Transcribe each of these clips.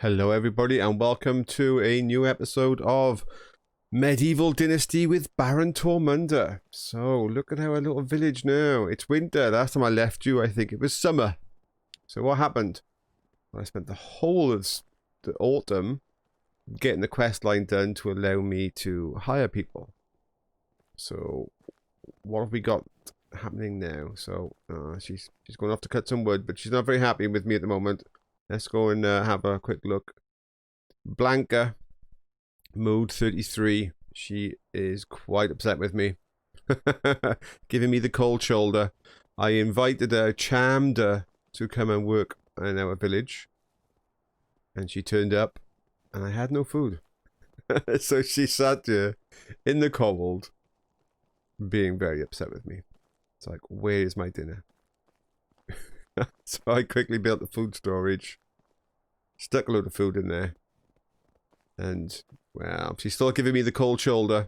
Hello everybody and welcome to a new episode of Medieval Dynasty with Baron Tormunda. So look at our little village now. It's winter. Last time I left you I think it was summer. So what happened? Well, I spent the whole of the autumn getting the quest line done to allow me to hire people. So what have we got happening now? So she's going off to cut some wood, but she's not very happy with me at the moment. Let's go and have a quick look. Blanca, mood 33. She is quite upset with me. Giving me the cold shoulder. I invited her, charmed her to come and work in our village. And she turned up and I had no food. So she sat there in the cold being very upset with me. It's like, where is my dinner? So I quickly built the food storage, stuck a load of food in there, and, well, she's still giving me the cold shoulder.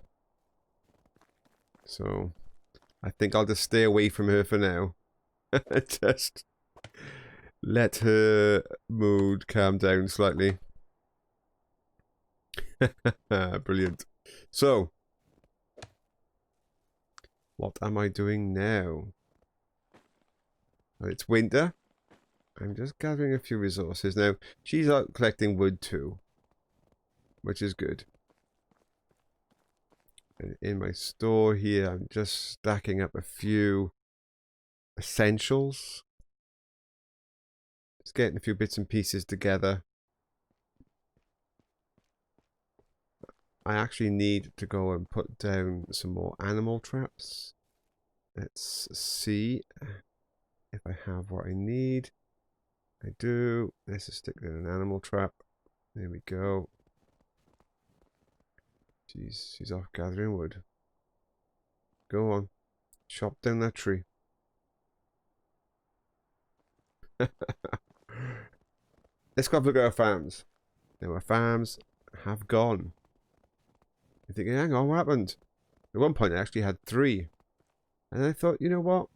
So I think I'll just stay away from her for now. Just let her mood calm down slightly. Brilliant. So, what am I doing now? Well, it's winter. I'm just gathering a few resources. Now, she's out collecting wood too, which is good. And in my store here, I'm just stacking up a few essentials. Just getting a few bits and pieces together. I actually need to go and put down some more animal traps. Let's see if I have what I need. I do. Let's just stick in an animal trap. There we go. She's off gathering wood. Go on. Chop down that tree. Let's go have a look at our farms. Now our farms have gone. You're thinking, hang on, what happened? At one point I actually had 3. And I thought, you know what?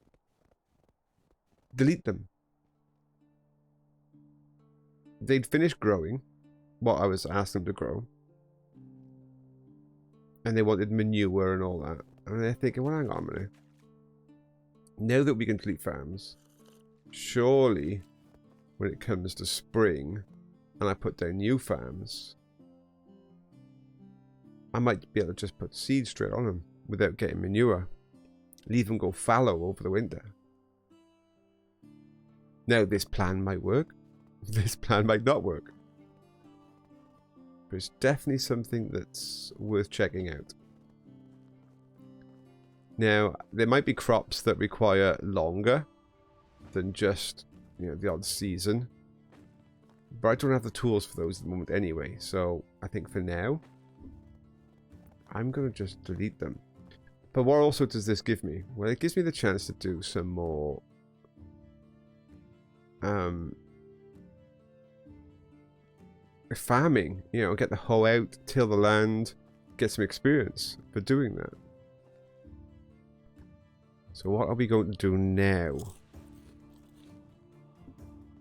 Delete them. They'd finished growing what I was asking them to grow. And they wanted manure and all that. And they're thinking, well, hang on a minute. Now that we can delete farms, surely when it comes to spring and I put down new farms, I might be able to just put seeds straight on them without getting manure. Leave them go fallow over the winter. Now this plan might work. This plan might not work. But it's definitely something that's worth checking out. Now, there might be crops that require longer than just, you know, the odd season. But I don't have the tools for those at the moment anyway. So I think for now, I'm going to just delete them. But what also does this give me? Well, it gives me the chance to do some more farming, you know, get the hoe out, till the land, get some experience for doing that. So what are we going to do now?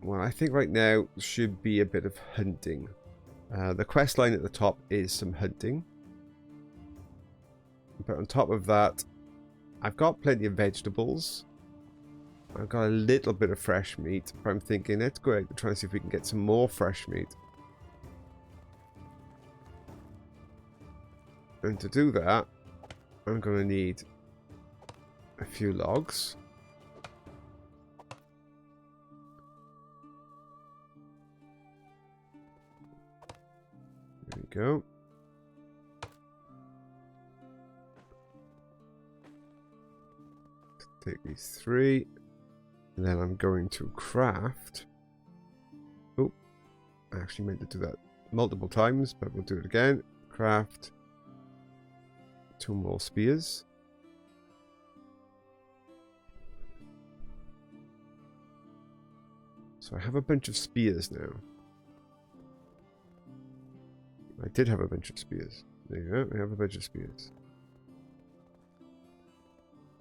Well, I think right now should be a bit of hunting. The quest line at the top is some hunting. But on top of that, I've got plenty of vegetables. I've got a little bit of fresh meat. But I'm thinking, let's go out and try and see if we can get some more fresh meat. And to do that, I'm going to need a few logs. There we go. Take these 3. And then I'm going to craft. Oh, I actually meant to do that multiple times, but we'll do it again. Craft 2 more spears. So I have a bunch of spears now. I did have a bunch of spears. There you go, I have a bunch of spears.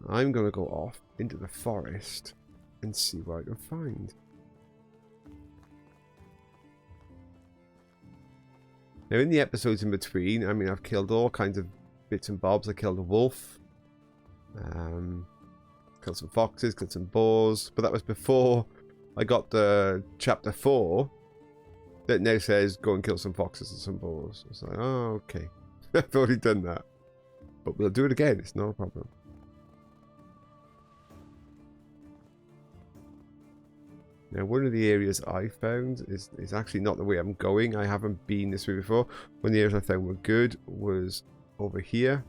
I'm going to go off into the forest and see what I can find. Now, in the episodes in between, I mean, I've killed all kinds of bits and bobs. I killed a wolf. Killed some foxes, killed some boars. But that was before I got the chapter 4 that now says go and kill some foxes and some boars. It's like, oh, okay. I've already done that. But we'll do it again. It's not a problem. Now, one of the areas I found is actually not the way I'm going. I haven't been this way before. One of the areas I found were good was over here.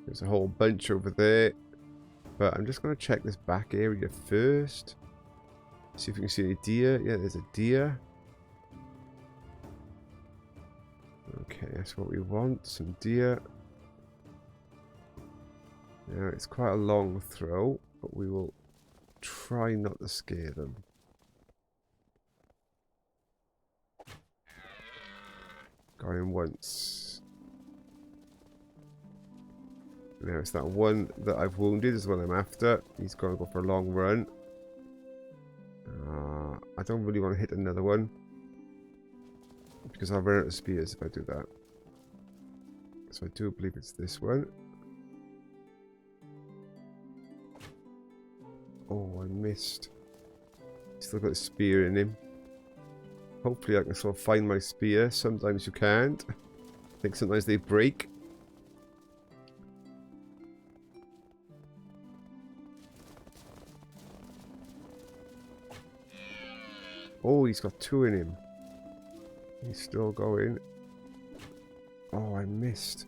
There's a whole bunch over there. But I'm just going to check this back area first. See if we can see any deer. Yeah, there's a deer. Okay, that's what we want. Some deer. Now, it's quite a long throw, but we will try not to scare them. Got him once. Now it's that one that I've wounded is what I'm after. He's going to go for a long run. I don't really want to hit another one, because I'll run out of spears if I do that. So I do believe it's this one. Oh, I missed. Still got a spear in him. Hopefully I can sort of find my spear. Sometimes you can't. I think sometimes they break. Oh, he's got 2 in him. He's still going. Oh, I missed.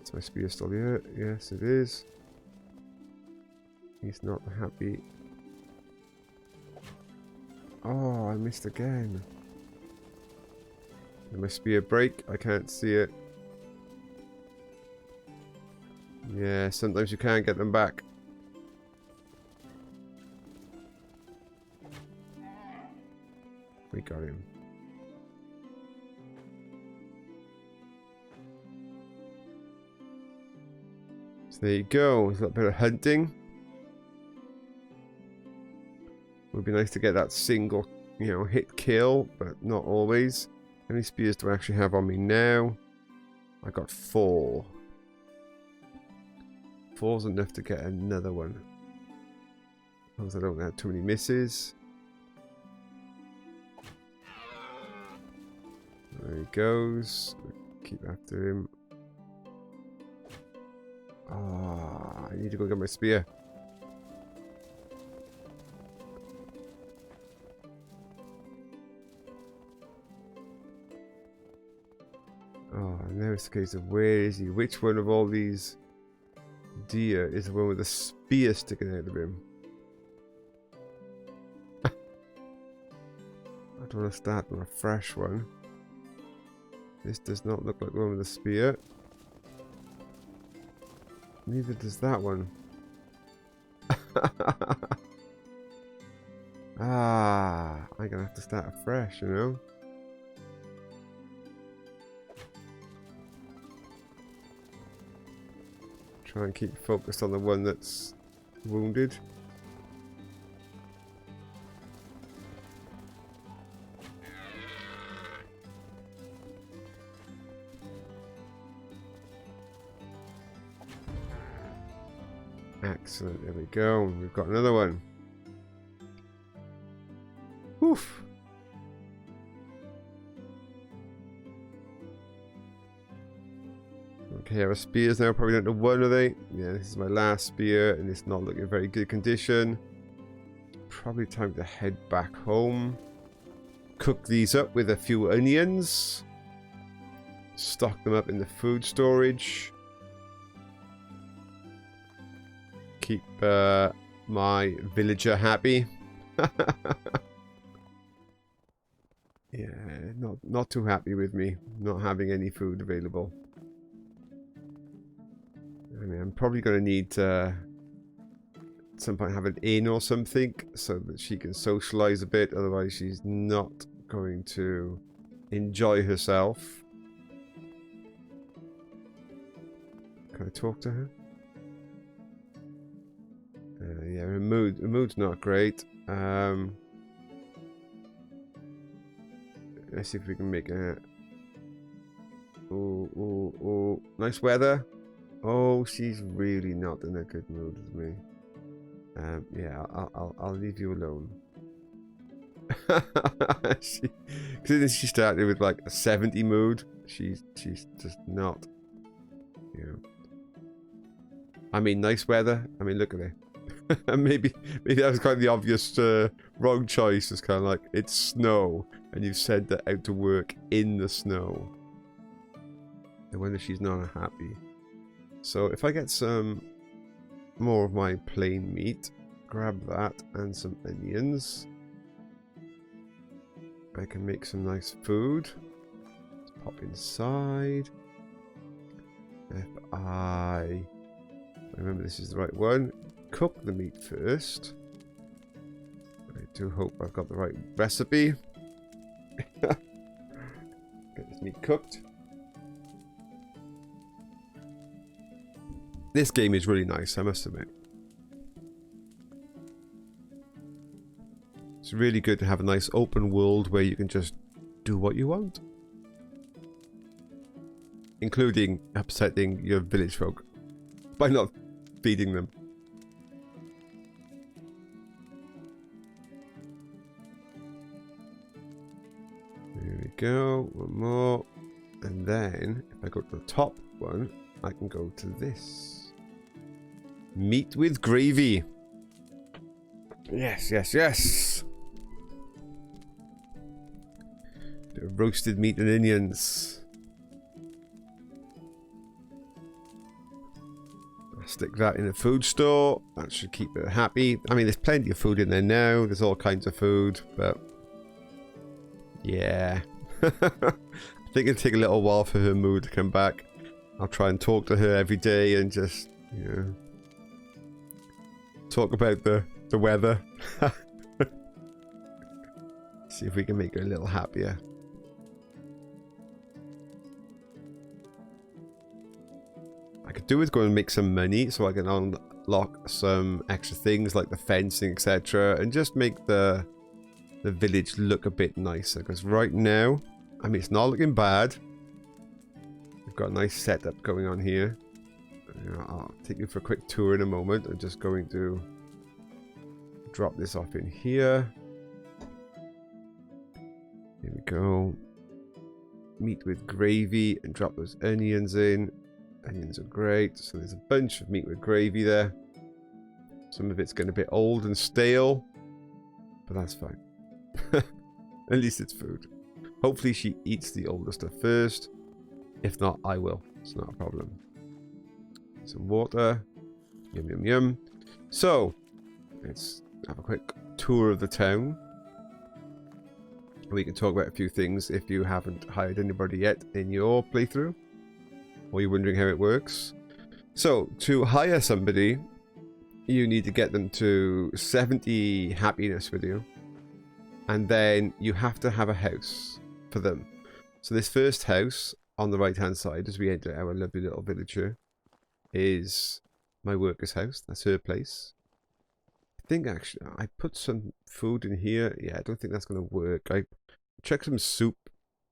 Is my spear still here? Yes, it is. He's not happy. Oh, I missed again. Did my spear break? I can't see it. Yeah, sometimes you can't get them back. We got him. So there you go. We've got a bit of hunting. Would be nice to get that single, hit kill, but not always. How many spears do I actually have on me now? I got 4. 4's enough to get another one. As long as I don't have too many misses. There he goes. Keep after him. Ah, I need to go get my spear. Oh, now it's a case of where is he? Which one of all these deer is the one with the spear sticking out of him? I don't want to start on a fresh one. This does not look like the one with the spear. Neither does that one. I'm gonna have to start afresh, Try and keep focused on the one that's wounded. Excellent, there we go. We've got another one. Oof. Okay, our spears now probably down to 1, are they? Yeah, this is my last spear, and it's not looking in very good condition. Probably time to head back home. Cook these up with a few onions. Stock them up in the food storage. Keep my villager happy. Yeah, not too happy with me not having any food available. I mean, I'm probably going to need to at some point have an inn or something so that she can socialize a bit. Otherwise, she's not going to enjoy herself. Can I talk to her? Yeah, her mood's not great. Let's see if we can make a... Oh, oh, oh. Nice weather. Oh, she's really not in a good mood with me. Yeah, I'll leave you alone. Because she started with like a 70 mood. She's just not. You know. I mean, nice weather. I mean, look at it. maybe that was kind of the obvious wrong choice. It's kind of like it's snow, and you've sent her out to work in the snow. I wonder if she's not happy. So if I get some more of my plain meat, grab that and some onions, I can make some nice food. Let's pop inside. If I remember this is the right one, cook the meat first. I do hope I've got the right recipe. Get this meat cooked. This game is really nice, I must admit. It's really good to have a nice open world where you can just do what you want. Including upsetting your village folk by not feeding them. There we go, one more. And then, if I go to the top one, I can go to this. Meat with gravy. Yes, yes, yes. Bit of roasted meat and onions. I'll stick that in a food store. That should keep it happy. I mean, there's plenty of food in there now. There's all kinds of food, but yeah. I think it'll take a little while for her mood to come back. I'll try and talk to her every day and just, you know, talk about the weather. See if we can make her a little happier. I could do with going and make some money so I can unlock some extra things like the fencing, etc. and just make the village look a bit nicer. Because right now, I mean, it's not looking bad. We've got a nice setup going on here. I'll take you for a quick tour in a moment. I'm just going to drop this off in here. Here we go. Meat with gravy, and drop those onions in. Onions are great. So there's a bunch of meat with gravy there. Some of it's getting a bit old and stale, but that's fine. At least it's food. Hopefully she eats the older stuff first. If not, I will. It's not a problem. Some water. Yum, yum, yum. So, let's have a quick tour of the town. We can talk about a few things if you haven't hired anybody yet in your playthrough, or you're wondering how it works. So, to hire somebody, you need to get them to 70 happiness with you, and then you have to have a house for them. So this first house on the right hand side as we enter our lovely little village here is my worker's house. That's her place. I think actually I put some food in here. Yeah, I don't think that's going to work. I checked some soup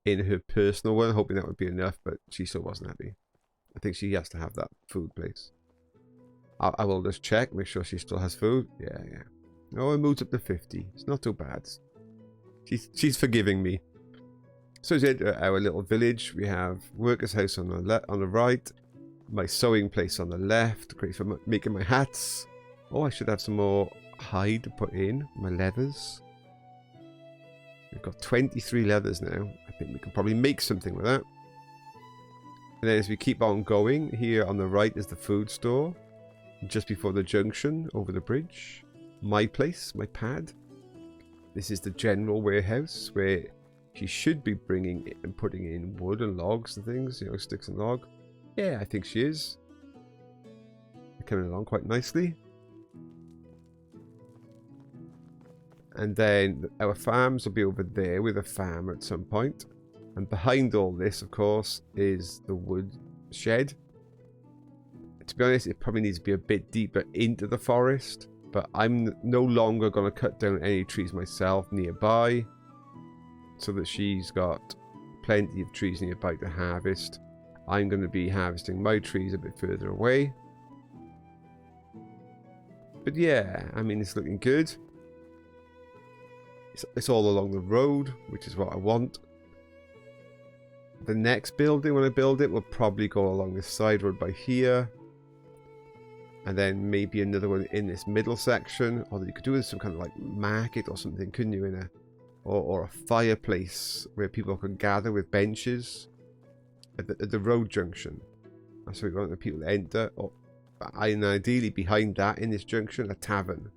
in her personal one, hoping that would be enough, but she still wasn't happy. I think she has to have that food place. I will just check, make sure she still has food. Yeah, yeah. Oh, it moved up to 50. It's not too bad. She's forgiving me. So it's our little village. We have worker's house on the right, my sewing place on the left, great for making my hats. Oh, I should have some more hide to put in my leathers. We've got 23 leathers now. I think we can probably make something with that. And then as we keep on going, here on the right is the food store. Just before the junction, over the bridge. My place, my pad. This is the general warehouse where she should be bringing and putting in wood and logs and things, you know, sticks and log. Yeah, I think she is. They're coming along quite nicely. And then our farms will be over there with a farm at some point. And behind all this, of course, is the wood shed. To be honest, it probably needs to be a bit deeper into the forest. But I'm no longer going to cut down any trees myself nearby. so that she's got plenty of trees nearby to harvest. I'm going to be harvesting my trees a bit further away. But yeah, I mean, it's looking good. It's all along the road, which is what I want. The next building, when I build it, will probably go along this side road by here. And then maybe another one in this middle section. Or you could do some kind of like market or something, couldn't you? Or a fireplace where people could gather with benches at the road junction. That's where we want the people to enter. And ideally behind that, in this junction, a tavern.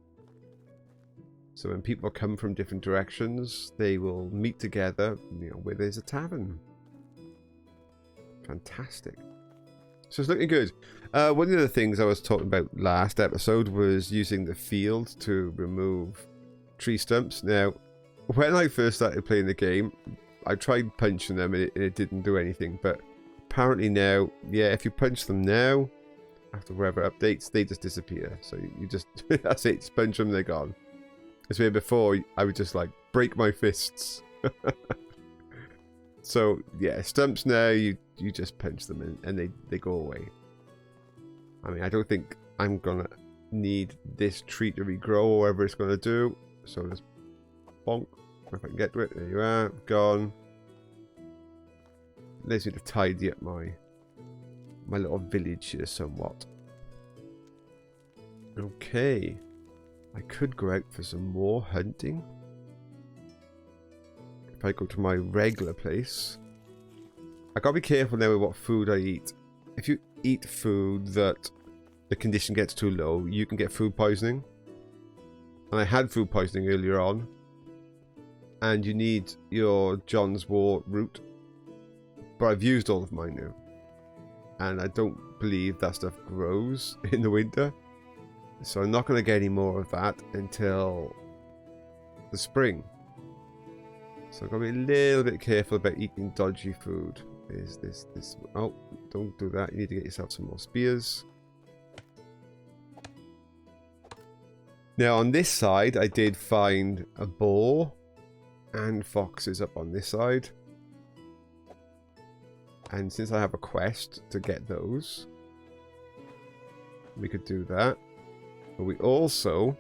So when people come from different directions, they will meet together, you know, where there's a tavern. Fantastic. So it's looking good. One of the things I was talking about last episode was using the field to remove tree stumps. Now, when I first started playing the game, I tried punching them and it didn't do anything. But apparently now, yeah, if you punch them now, after whatever updates, they just disappear. So you just, that's it, just punch them, they're gone. As where before, I would just like break my fists. So yeah, stumps now, you just punch them and they go away. I mean, I don't think I'm gonna need this tree to regrow or whatever it's gonna do. So just bonk. If I can get to it, there you are, gone. Allows me to tidy up my little village here somewhat. Okay. I could go out for some more hunting. If I go to my regular place. I gotta be careful now with what food I eat. If you eat food that the condition gets too low, you can get food poisoning. And I had food poisoning earlier on. And you need your John's Wort root. But I've used all of mine now. And I don't believe that stuff grows in the winter. So I'm not going to get any more of that until the spring. So I've got to be a little bit careful about eating dodgy food. Is this... Oh, don't do that. You need to get yourself some more spears. Now on this side, I did find a boar and foxes up on this side. And since I have a quest to get those, we could do that. But we also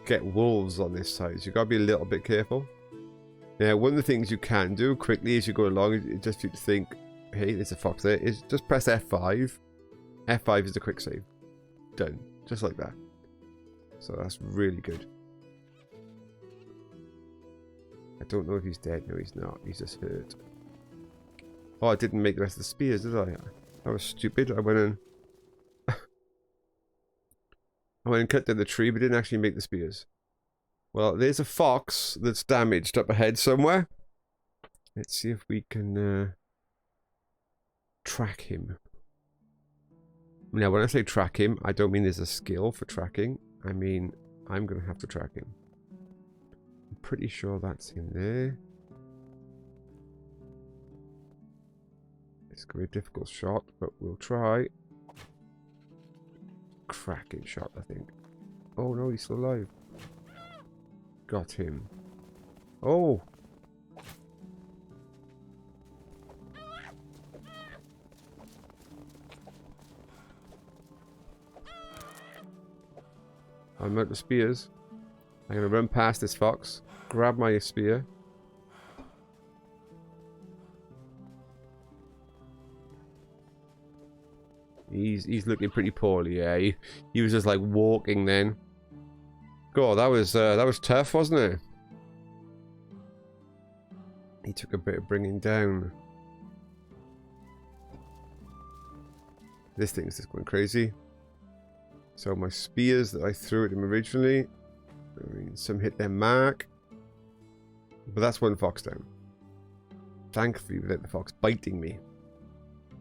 get wolves on this side, so you've got to be a little bit careful. Now, one of the things you can do quickly as you go along, is just you to think, hey, there's a fox there, is just press F5. F5 is the quick save. Done. Just like that. So that's really good. I don't know if he's dead. No, he's not. He's just hurt. Oh, I didn't make the rest of the spears, did I? That was stupid. I went and cut down the tree, but didn't actually make the spears. Well, there's a fox that's damaged up ahead somewhere. Let's see if we can track him. Now, when I say track him, I don't mean there's a skill for tracking. I mean, I'm going to have to track him. I'm pretty sure that's him there. It's going to be a difficult shot, but we'll try. Cracking shot, I think. Oh no, he's still alive. Got him. Oh! I'm out of spears. I'm gonna run past this fox, grab my spear. He's looking pretty poorly, yeah. He was just like walking then. God, that was tough, wasn't it? He took a bit of bringing down. This thing's just going crazy. So my spears that I threw at him originally, I mean, some hit their mark. But that's one fox down. Thankfully, without the fox biting me.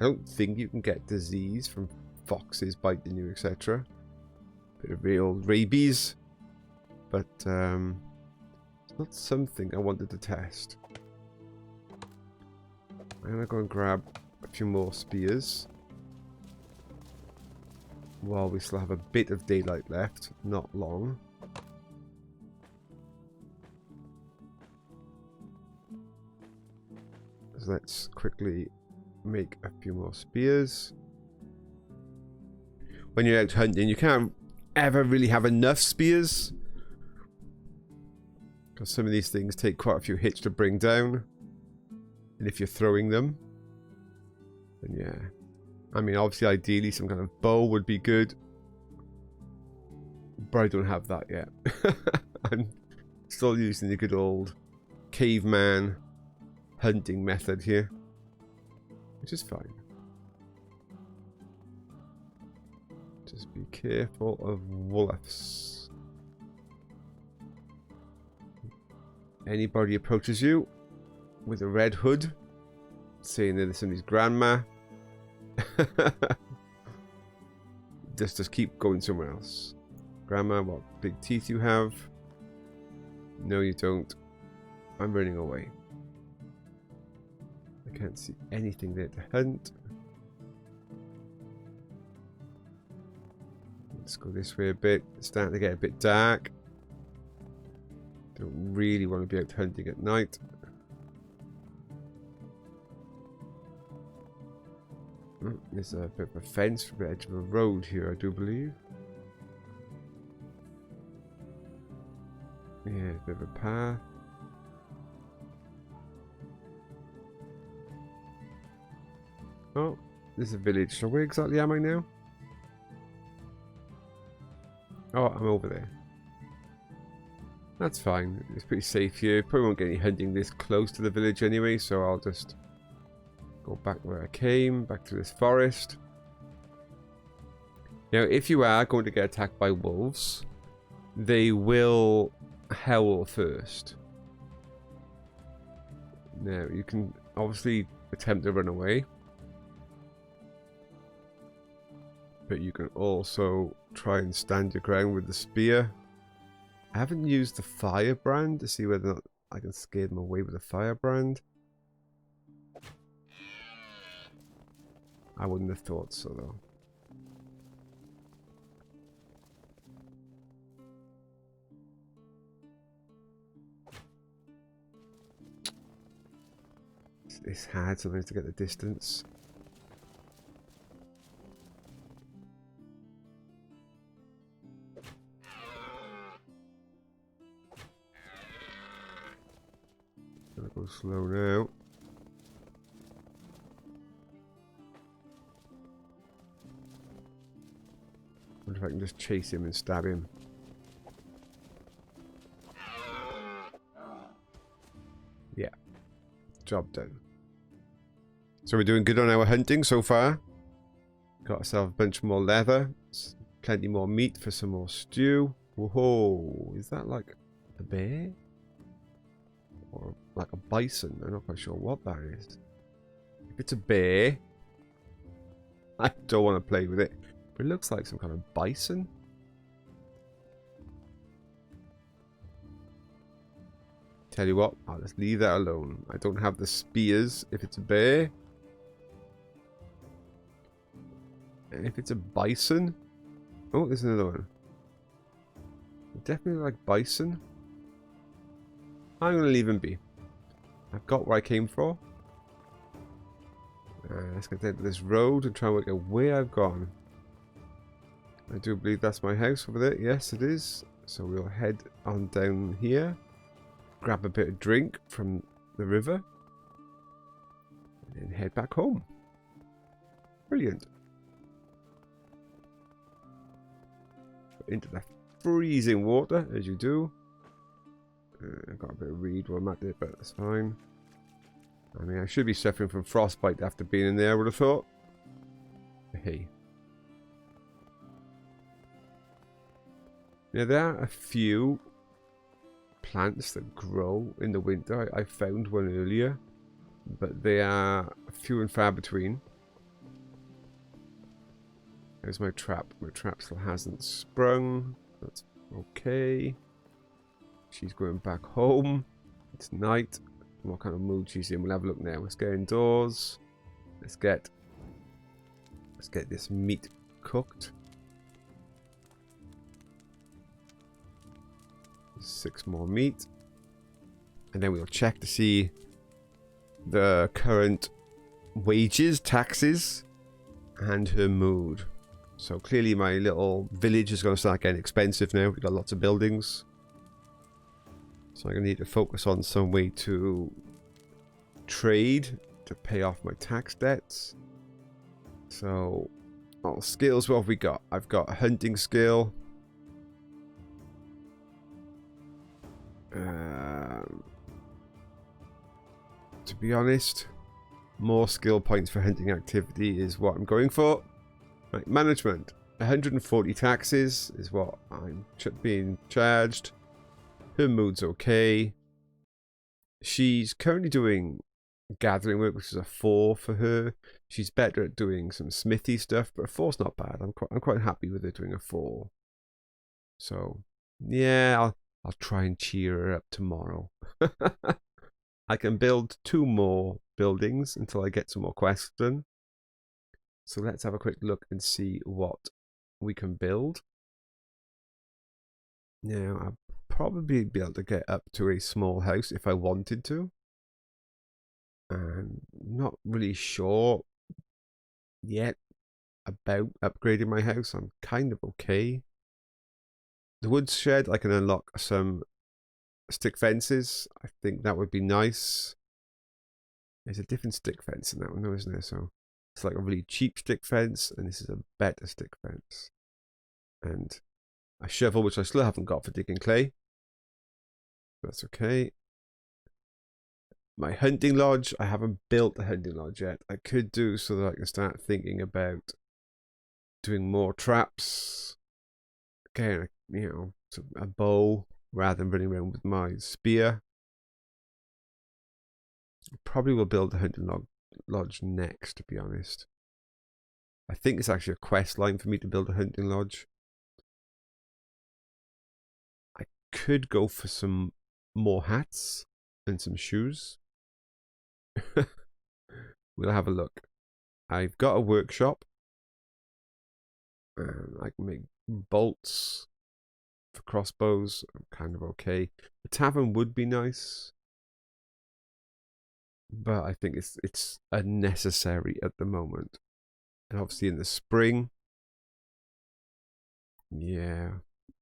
I don't think you can get disease from foxes biting you, etc. Bit of real rabies. But it's not something I wanted to test. I'm going to go and grab a few more spears. While we still have a bit of daylight left. Not long. So let's quickly make a few more spears. When you're out hunting, you can't ever really have enough spears, because some of these things take quite a few hits to bring down. And if you're throwing them, then yeah. I mean, obviously, ideally, some kind of bow would be good. But I don't have that yet. I'm still using the good old caveman hunting method here, which is fine. Just be careful of wolves. Anybody approaches you with a red hood, saying that it's somebody's grandma, just keep going somewhere else. Grandma, what big teeth you have? No, you don't. I'm running away. I can't see anything there to hunt. Let's go this way a bit. It's starting to get a bit dark. Don't really want to be out hunting at night. There's a bit of a fence from the edge of a road here, I do believe. Yeah, a bit of a path. Oh, there's a village. So where exactly am I now? Oh, I'm over there. That's fine. It's pretty safe here. Probably won't get any hunting this close to the village anyway, so I'll just go back where I came, back to this forest. Now, if you are going to get attacked by wolves, they will howl first. Now, you can obviously attempt to run away, but you can also try and stand your ground with the spear. I haven't used the firebrand to see whether or not I can scare them away with a firebrand. I wouldn't have thought so, though. It's hard sometimes to get the distance. Gotta go slow now. Wonder if I can just chase him and stab him. Yeah. Job done. So we're doing good on our hunting so far. Got ourselves a bunch more leather. Plenty more meat for some more stew. Whoa. Is that like a bear? Or like a bison? I'm not quite sure what that is. If it's a bear, I don't want to play with it. But it looks like some kind of bison. Tell you what, I'll just leave that alone. I don't have the spears if it's a bear. And if it's a bison... Oh, there's another one. Definitely like bison. I'm going to leave him be. I've got where I came for. Let's get down to this road and try and work out where I've gone. I do believe that's my house over there. Yes, it is. So we'll head on down here. Grab a bit of drink from the river. And then head back home. Brilliant. Into the freezing water, as you do. I've got a bit of reed while I'm at it, but that's fine. I mean, I should be suffering from frostbite after being in there, I would have thought. Hey. Now, there are a few plants that grow in the winter. I found one earlier, but they are few and far between. There's my trap. My trap still hasn't sprung. That's okay. She's going back home. It's night. What kind of mood she's in? We'll have a look now. Let's get indoors. Let's get this meat cooked. 6 more meat. And then we'll check to see the current wages, taxes, and her mood. So clearly my little village is going to start getting expensive now. We've got lots of buildings. So I'm going to need to focus on some way to trade to pay off my tax debts. So, skills, what have we got? I've got a hunting skill. To be honest, more skill points for hunting activity is what I'm going for. Right, management. 140 taxes is what I'm being charged. Her mood's okay. She's currently doing gathering work, which is a 4 for her. She's better at doing some smithy stuff, but a 4's not bad. I'm quite happy with her doing a 4. So, yeah, I'll try and cheer her up tomorrow. I can build 2 more buildings until I get some more quests done. So let's have a quick look and see what we can build. Now, I'll probably be able to get up to a small house if I wanted to. I'm not really sure yet about upgrading my house. I'm kind of okay. The woodshed, I can unlock some stick fences. I think that would be nice. There's a different stick fence in that one, though, isn't there? So it's like a really cheap stick fence, and this is a better stick fence. And a shovel, which I still haven't got for digging clay. That's okay. My hunting lodge, I haven't built the hunting lodge yet. I could do so that I can start thinking about doing more traps. Again, you know, a bow rather than running around with my spear. Probably will build the hunting lodge next, to be honest. I think it's actually a quest line for me to build a hunting lodge. I could go for some more hats and some shoes. We'll have a look. I've got a workshop. I can make bolts for crossbows. I'm kind of okay. The tavern would be nice, but I think it's unnecessary at the moment. And obviously in the spring, yeah,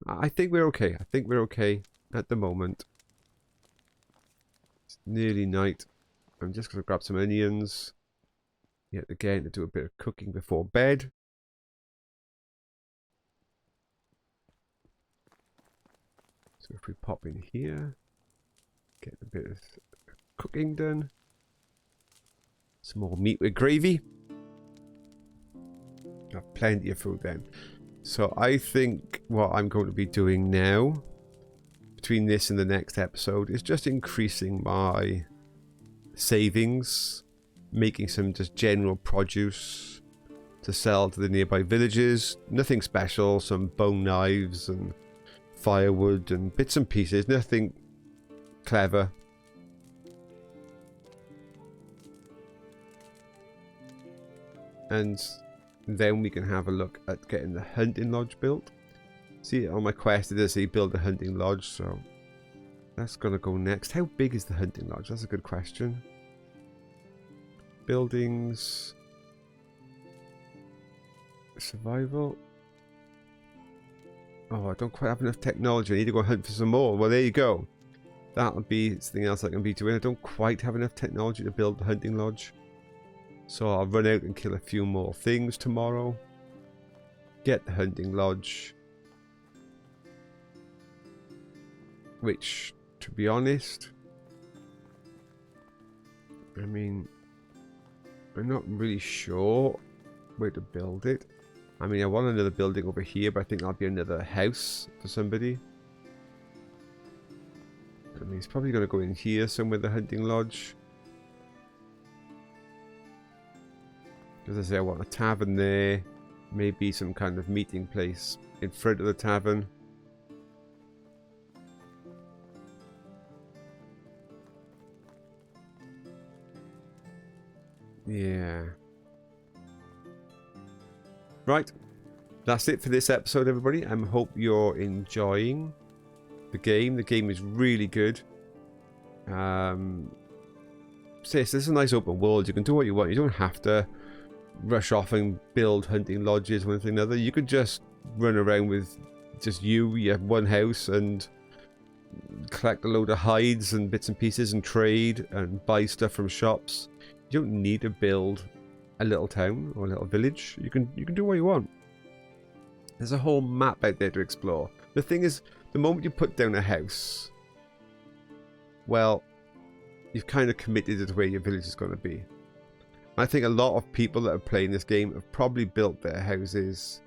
I think we're okay. I think we're okay at the moment. It's nearly night. I'm just going to grab some onions. Yet again, to do a bit of cooking before bed. So if we pop in here, get a bit of cooking done. Some more meat with gravy. Got plenty of food then. So I think what I'm going to be doing now, between this and the next episode, is just increasing my savings, making some just general produce to sell to the nearby villages. Nothing special, some bone knives and firewood and bits and pieces, nothing clever. And then we can have a look at getting the hunting lodge built. See, on my quest it does say build a hunting lodge, so that's gonna go next. How big is the hunting lodge? That's a good question. Buildings, survival. Oh, I don't quite have enough technology. I need to go hunt for some more. Well, there you go. That'll be something else I can be doing. I don't quite have enough technology to build the hunting lodge, so I'll run out and kill a few more things tomorrow. Get the hunting lodge, which, to be honest, I mean, I'm not really sure where to build it. I mean, I want another building over here, but I think that'll be another house for somebody. I mean, he's probably going to go in here somewhere, the hunting lodge. As I say, I want a tavern there. Maybe some kind of meeting place in front of the tavern. Yeah. Right. That's it for this episode, everybody. I hope you're enjoying the game. The game is really good. say this is a nice open world. You can do what you want. You don't have to rush off and build hunting lodges, one thing or another. You could just run around with just you have one house and collect a load of hides and bits and pieces and trade and buy stuff from shops. You don't need to build a little town or a little village. You can do what you want. There's a whole map out there to explore. The thing is, the moment you put down a house, well, you've kind of committed to the way your village is going to be. I think a lot of people that are playing this game have probably built their houses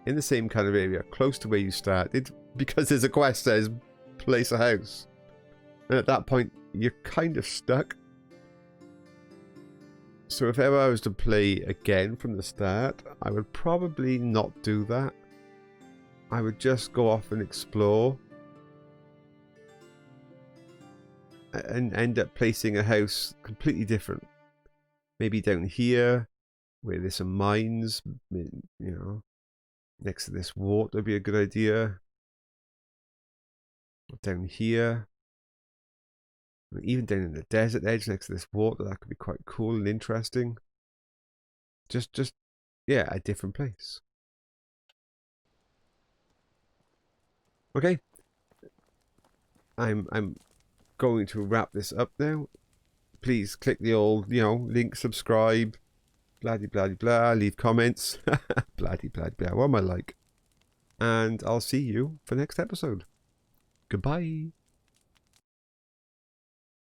in the same kind of area, close to where you started, because there's a quest that says place a house. And at that point, you're kind of stuck. So if ever I was to play again from the start, I would probably not do that. I would just go off and explore and end up placing a house completely different. Maybe down here, where there's some mines, you know, next to this water would be a good idea. Down here, even down in the desert edge next to this water, that could be quite cool and interesting. Just yeah, a different place. Okay, I'm going to wrap this up now. Please click the old, you know, link, subscribe, blah blah blah, leave comments, blah blah blah. What am I like? And I'll see you for next episode. Goodbye.